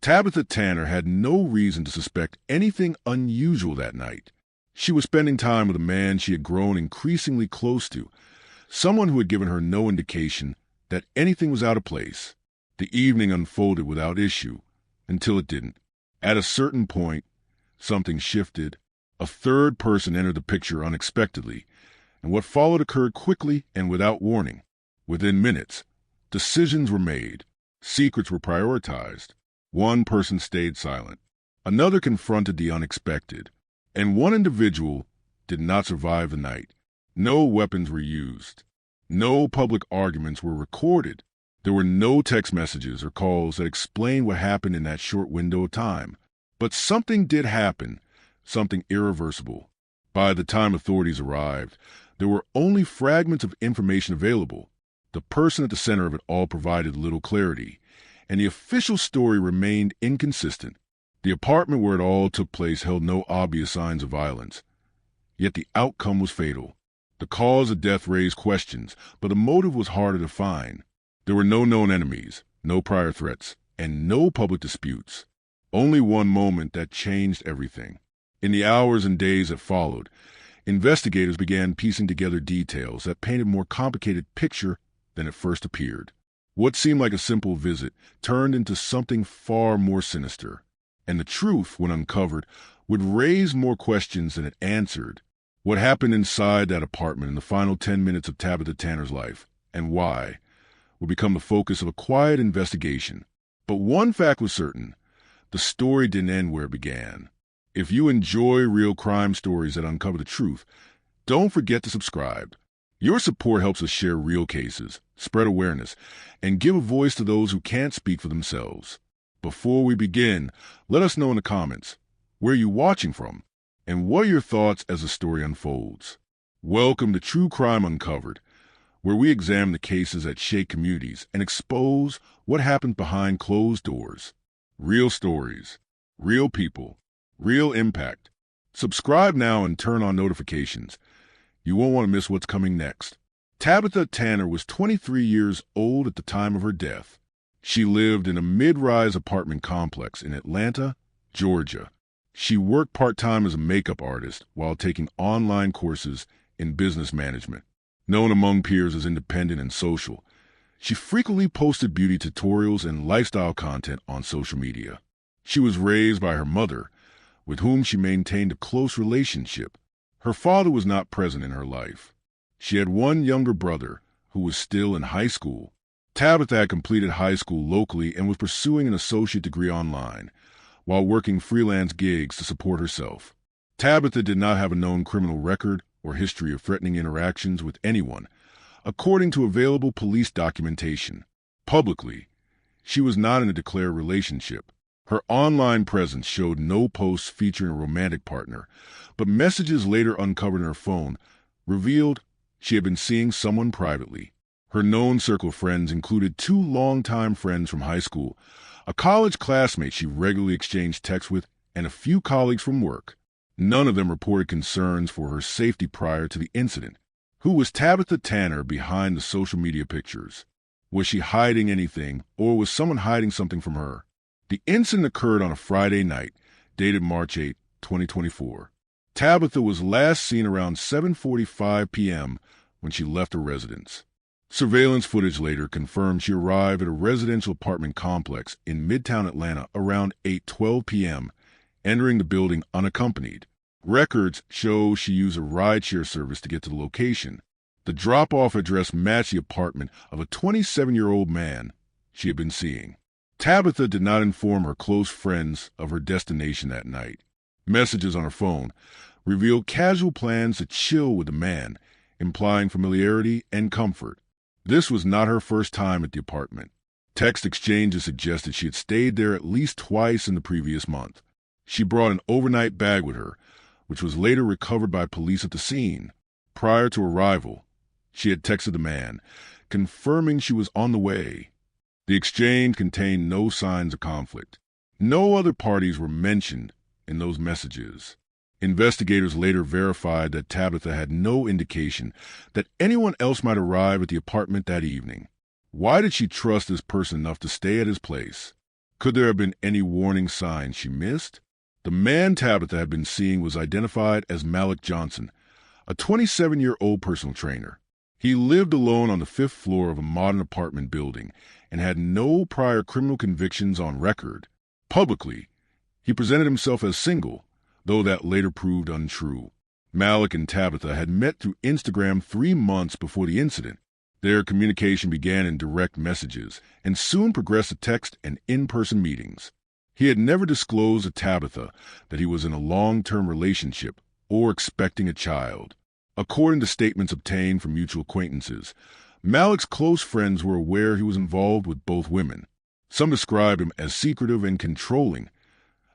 Tabitha Tanner had no reason to suspect anything unusual that night. She was spending time with a man she had grown increasingly close to, someone who had given her no indication that anything was out of place. The evening unfolded without issue, until it didn't. At a certain point, something shifted. A third person entered the picture unexpectedly, and what followed occurred quickly and without warning. Within minutes, decisions were made. Secrets were prioritized. One person stayed silent. Another confronted the unexpected. And one individual did not survive the night. No weapons were used. No public arguments were recorded. There were no text messages or calls that explained what happened in that short window of time. But something did happen, something irreversible. By the time authorities arrived, there were only fragments of information available. The person at the center of it all provided little clarity, and the official story remained inconsistent. The apartment where it all took place held no obvious signs of violence. Yet the outcome was fatal. The cause of death raised questions, but the motive was harder to find. There were no known enemies, no prior threats, and no public disputes. Only one moment that changed everything. In the hours and days that followed, investigators began piecing together details that painted a more complicated picture than it first appeared. What seemed like a simple visit turned into something far more sinister. And the truth, when uncovered, would raise more questions than it answered. What happened inside that apartment in the final 10 minutes of Tabitha Tanner's life, and why, would become the focus of a quiet investigation. But one fact was certain: the story didn't end where it began. If you enjoy real crime stories that uncover the truth, don't forget to subscribe. Your support helps us share real cases, spread awareness, and give a voice to those who can't speak for themselves. Before we begin, let us know in the comments, where are you watching from, and what are your thoughts as the story unfolds? Welcome to True Crime Uncovered, where we examine the cases that shake communities and expose what happens behind closed doors. Real stories, real people, real impact. Subscribe now and turn on notifications. You won't want to miss what's coming next. Tabitha Tanner was 23 years old at the time of her death. She lived in a mid-rise apartment complex in Atlanta, Georgia. She worked part-time as a makeup artist while taking online courses in business management. Known among peers as independent and social, she frequently posted beauty tutorials and lifestyle content on social media. She was raised by her mother, with whom she maintained a close relationship. Her father was not present in her life. She had one younger brother who was still in high school. Tabitha had completed high school locally and was pursuing an associate degree online, while working freelance gigs to support herself. Tabitha did not have a known criminal record or history of threatening interactions with anyone, according to available police documentation. Publicly, she was not in a declared relationship. Her online presence showed no posts featuring a romantic partner, but messages later uncovered in her phone revealed she had been seeing someone privately. Her known circle of friends included two longtime friends from high school, a college classmate she regularly exchanged texts with, and a few colleagues from work. None of them reported concerns for her safety prior to the incident. Who was Tabitha Tanner behind the social media pictures? Was she hiding anything, or was someone hiding something from her? The incident occurred on a Friday night, dated March 8, 2024. Tabitha was last seen around 7:45 p.m. when she left her residence. Surveillance footage later confirmed she arrived at a residential apartment complex in Midtown Atlanta around 8:12 p.m., entering the building unaccompanied. Records show she used a rideshare service to get to the location. The drop-off address matched the apartment of a 27-year-old man she had been seeing. Tabitha did not inform her close friends of her destination that night. Messages on her phone revealed casual plans to chill with the man, implying familiarity and comfort. This was not her first time at the apartment. Text exchanges suggested she had stayed there at least twice in the previous month. She brought an overnight bag with her, which was later recovered by police at the scene. Prior to arrival, she had texted the man, confirming she was on the way. The exchange contained no signs of conflict. No other parties were mentioned in those messages. Investigators later verified that Tabitha had no indication that anyone else might arrive at the apartment that evening. Why did she trust this person enough to stay at his place? Could there have been any warning signs she missed? The man Tabitha had been seeing was identified as Malik Johnson, a 27-year-old personal trainer. He lived alone on the 5th floor of a modern apartment building and had no prior criminal convictions on record. Publicly, he presented himself as single, though that later proved untrue. Malik and Tabitha had met through Instagram 3 months before the incident. Their communication began in direct messages and soon progressed to text and in-person meetings. He had never disclosed to Tabitha that he was in a long-term relationship or expecting a child. According to statements obtained from mutual acquaintances, Malik's close friends were aware he was involved with both women. Some described him as secretive and controlling,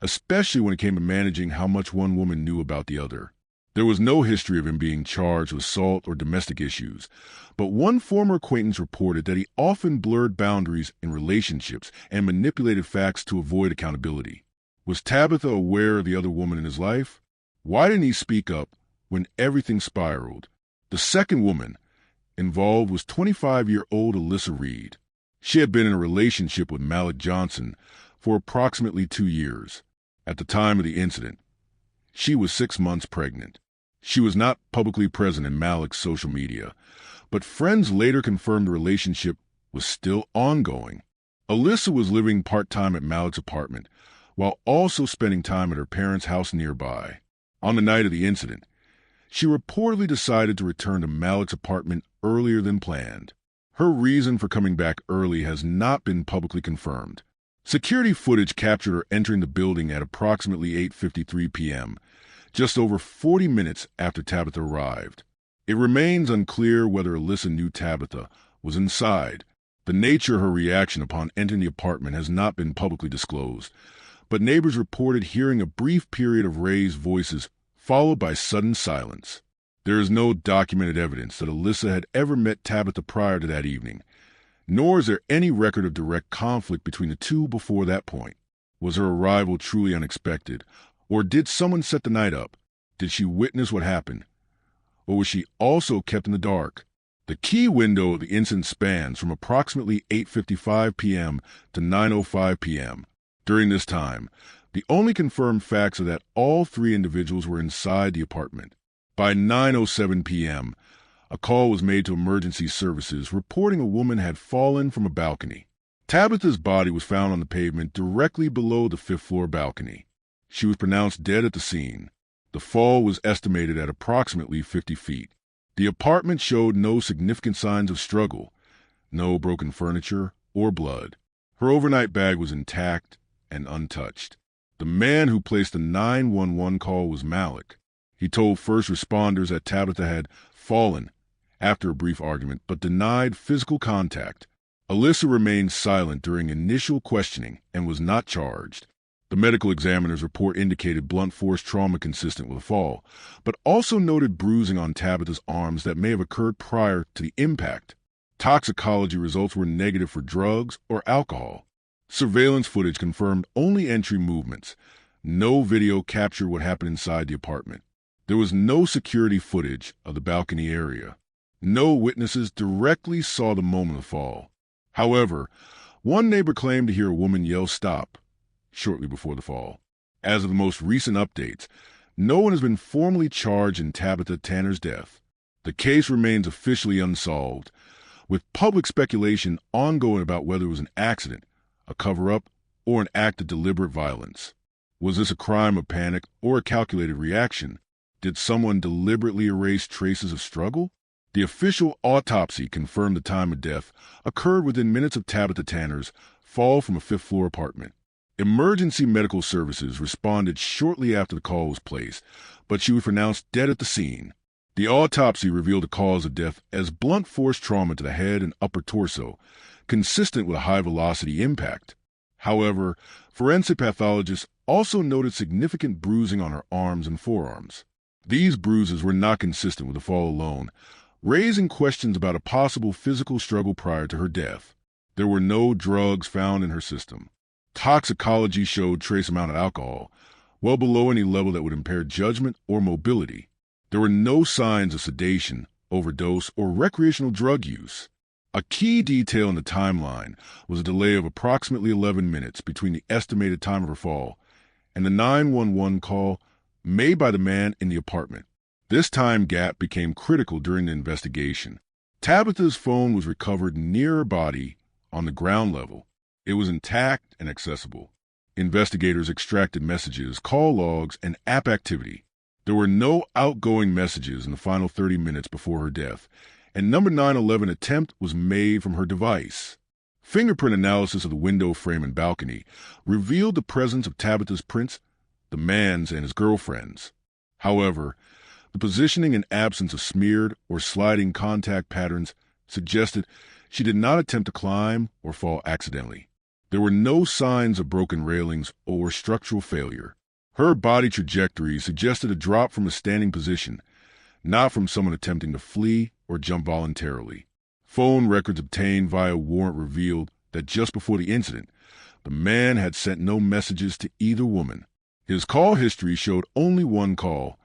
especially when it came to managing how much one woman knew about the other. There was no history of him being charged with assault or domestic issues, but one former acquaintance reported that he often blurred boundaries in relationships and manipulated facts to avoid accountability. Was Tabitha aware of the other woman in his life? Why didn't he speak up when everything spiraled? The second woman involved was 25-year-old Alyssa Reed. She had been in a relationship with Malik Johnson for approximately 2 years. At the time of the incident, she was 6 months pregnant. She was not publicly present in Malik's social media, but friends later confirmed the relationship was still ongoing. Alyssa was living part-time at Malik's apartment, while also spending time at her parents' house nearby. On the night of the incident, she reportedly decided to return to Malik's apartment earlier than planned. Her reason for coming back early has not been publicly confirmed. Security footage captured her entering the building at approximately 8:53 p.m., just over 40 minutes after Tabitha arrived. It remains unclear whether Alyssa knew Tabitha was inside. The nature of her reaction upon entering the apartment has not been publicly disclosed, but neighbors reported hearing a brief period of raised voices followed by sudden silence. There is no documented evidence that Alyssa had ever met Tabitha prior to that evening, nor is there any record of direct conflict between the two before that point. Was her arrival truly unexpected, or did someone set the night up? Did she witness what happened, or was she also kept in the dark? The key window of the incident spans from approximately 8:55 p.m. to 9:05 p.m. During this time, the only confirmed facts are that all 3 individuals were inside the apartment. By 9:07 p.m., a call was made to emergency services reporting a woman had fallen from a balcony. Tabitha's body was found on the pavement directly below the 5th floor balcony. She was pronounced dead at the scene. The fall was estimated at approximately 50 feet. The apartment showed no significant signs of struggle, no broken furniture or blood. Her overnight bag was intact and untouched. The man who placed the 911 call was Malik. He told first responders that Tabitha had fallen after a brief argument, but denied physical contact. Alyssa remained silent during initial questioning and was not charged. The medical examiner's report indicated blunt force trauma consistent with a fall, but also noted bruising on Tabitha's arms that may have occurred prior to the impact. Toxicology results were negative for drugs or alcohol. Surveillance footage confirmed only entry movements. No video captured what happened inside the apartment. There was no security footage of the balcony area. No witnesses directly saw the moment of the fall. However, one neighbor claimed to hear a woman yell "stop" shortly before the fall. As of the most recent updates, no one has been formally charged in Tabitha Tanner's death. The case remains officially unsolved, with public speculation ongoing about whether it was an accident, a cover-up, or an act of deliberate violence. Was this a crime of panic or a calculated reaction? Did someone deliberately erase traces of struggle? The official autopsy confirmed the time of death occurred within minutes of Tabitha Tanner's fall from a 5th-floor apartment. Emergency medical services responded shortly after the call was placed, but she was pronounced dead at the scene. The autopsy revealed the cause of death as blunt force trauma to the head and upper torso, consistent with a high-velocity impact. However, forensic pathologists also noted significant bruising on her arms and forearms. These bruises were not consistent with the fall alone, raising questions about a possible physical struggle prior to her death. There were no drugs found in her system. Toxicology showed trace amount of alcohol, well below any level that would impair judgment or mobility. There were no signs of sedation, overdose, or recreational drug use. A key detail in the timeline was a delay of approximately 11 minutes between the estimated time of her fall and the 911 call made by the man in the apartment. This time gap became critical during the investigation. Tabitha's phone was recovered near her body on the ground level. It was intact and accessible. Investigators extracted messages, call logs, and app activity. There were no outgoing messages in the final 30 minutes before her death, and number 911 attempt was made from her device. Fingerprint analysis of the window frame and balcony revealed the presence of Tabitha's prints, the man's and his girlfriend's. However, the positioning and absence of smeared or sliding contact patterns suggested she did not attempt to climb or fall accidentally. There were no signs of broken railings or structural failure. Her body trajectory suggested a drop from a standing position, not from someone attempting to flee or jump voluntarily. Phone records obtained via warrant revealed that just before the incident, the man had sent no messages to either woman. His call history showed only one call,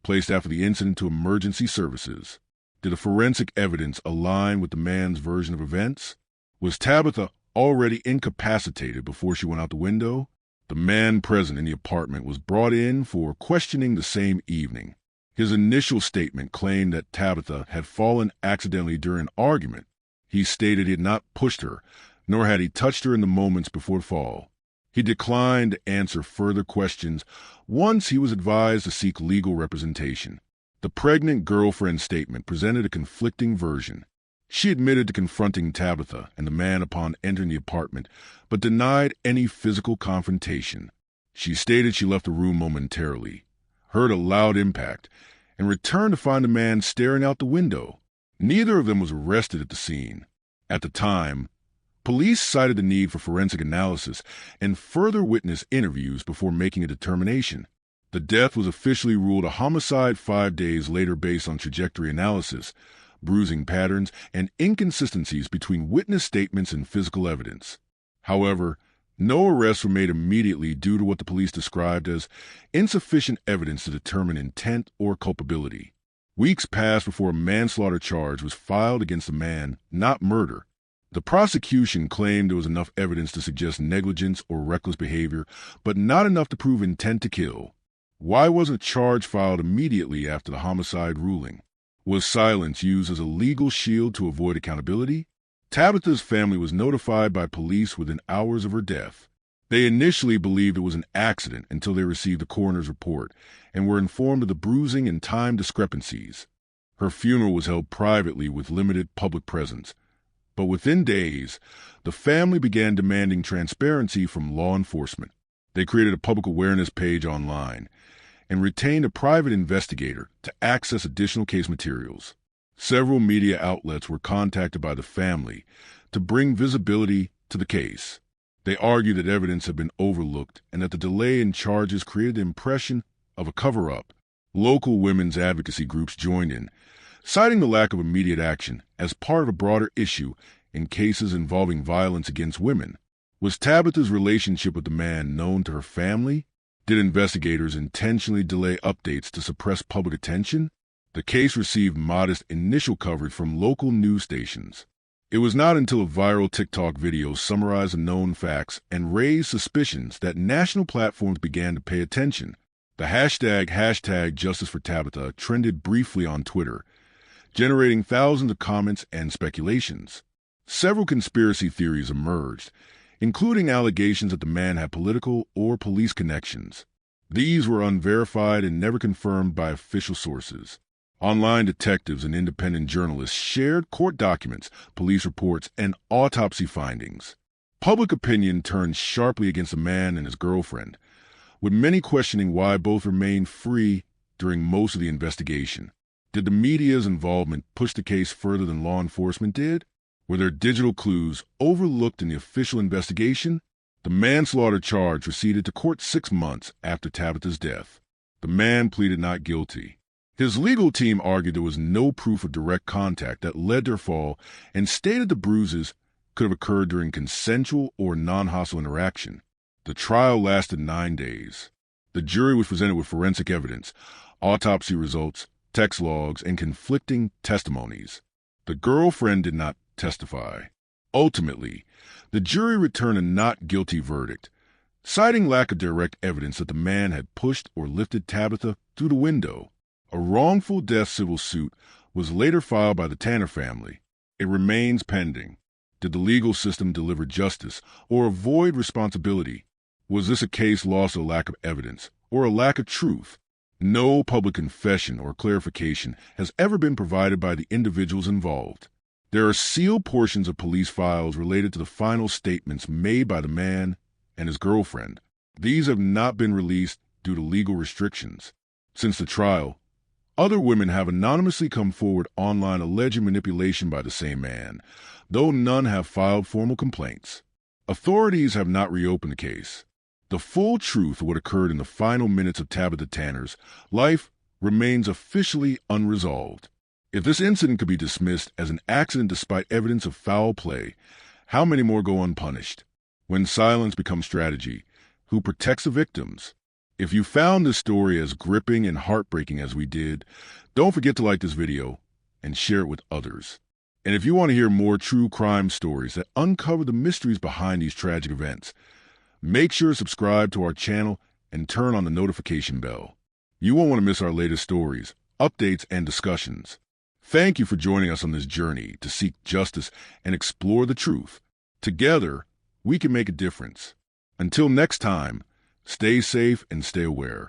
placed after the incident to emergency services. Did the forensic evidence align with the man's version of events? Was Tabitha already incapacitated before she went out the window? The man present in the apartment was brought in for questioning the same evening. His initial statement claimed that Tabitha had fallen accidentally during an argument. He stated he had not pushed her, nor had he touched her in the moments before the fall. He declined to answer further questions once he was advised to seek legal representation. The pregnant girlfriend's statement presented a conflicting version. She admitted to confronting Tabitha and the man upon entering the apartment, but denied any physical confrontation. She stated she left the room momentarily, heard a loud impact, and returned to find the man staring out the window. Neither of them was arrested at the scene. At the time, police cited the need for forensic analysis and further witness interviews before making a determination. The death was officially ruled a homicide 5 days later based on trajectory analysis, bruising patterns, and inconsistencies between witness statements and physical evidence. However, no arrests were made immediately due to what the police described as insufficient evidence to determine intent or culpability. Weeks passed before a manslaughter charge was filed against the man, not murder. The prosecution claimed there was enough evidence to suggest negligence or reckless behavior, but not enough to prove intent to kill. Why wasn't a charge filed immediately after the homicide ruling? Was silence used as a legal shield to avoid accountability? Tabitha's family was notified by police within hours of her death. They initially believed it was an accident until they received the coroner's report and were informed of the bruising and time discrepancies. Her funeral was held privately with limited public presence. But within days, the family began demanding transparency from law enforcement. They created a public awareness page online and retained a private investigator to access additional case materials. Several media outlets were contacted by the family to bring visibility to the case. They argued that evidence had been overlooked and that the delay in charges created the impression of a cover-up. Local women's advocacy groups joined in, citing the lack of immediate action as part of a broader issue in cases involving violence against women. Was Tabitha's relationship with the man known to her family? Did investigators intentionally delay updates to suppress public attention? The case received modest initial coverage from local news stations. It was not until a viral TikTok video summarized the known facts and raised suspicions that national platforms began to pay attention. The hashtag Justice for Tabitha trended briefly on Twitter, generating thousands of comments and speculations. Several conspiracy theories emerged, including allegations that the man had political or police connections. These were unverified and never confirmed by official sources. Online detectives and independent journalists shared court documents, police reports, and autopsy findings. Public opinion turned sharply against the man and his girlfriend, with many questioning why both remained free during most of the investigation. Did the media's involvement push the case further than law enforcement did? Were there digital clues overlooked in the official investigation? The manslaughter charge proceeded to court 6 months after Tabitha's death. The man pleaded not guilty. His legal team argued there was no proof of direct contact that led to her fall and stated the bruises could have occurred during consensual or non-hostile interaction. The trial lasted 9 days. The jury was presented with forensic evidence, autopsy results, text logs, and conflicting testimonies. The girlfriend did not testify. Ultimately, the jury returned a not guilty verdict, citing lack of direct evidence that the man had pushed or lifted Tabitha through the window. A wrongful death civil suit was later filed by the Tanner family. It remains pending. Did the legal system deliver justice or avoid responsibility? Was this a case lost or lack of evidence, or a lack of truth? No public confession or clarification has ever been provided by the individuals involved. There are sealed portions of police files related to the final statements made by the man and his girlfriend. These have not been released due to legal restrictions. Since the trial, other women have anonymously come forward online alleging manipulation by the same man, though none have filed formal complaints. Authorities have not reopened the case. The full truth of what occurred in the final minutes of Tabitha Tanner's life remains officially unresolved. If this incident could be dismissed as an accident despite evidence of foul play, how many more go unpunished? When silence becomes strategy, who protects the victims? If you found this story as gripping and heartbreaking as we did, don't forget to like this video and share it with others. And if you want to hear more true crime stories that uncover the mysteries behind these tragic events, make sure to subscribe to our channel and turn on the notification bell. You won't want to miss our latest stories, updates, and discussions. Thank you for joining us on this journey to seek justice and explore the truth. Together, we can make a difference. Until next time, stay safe and stay aware.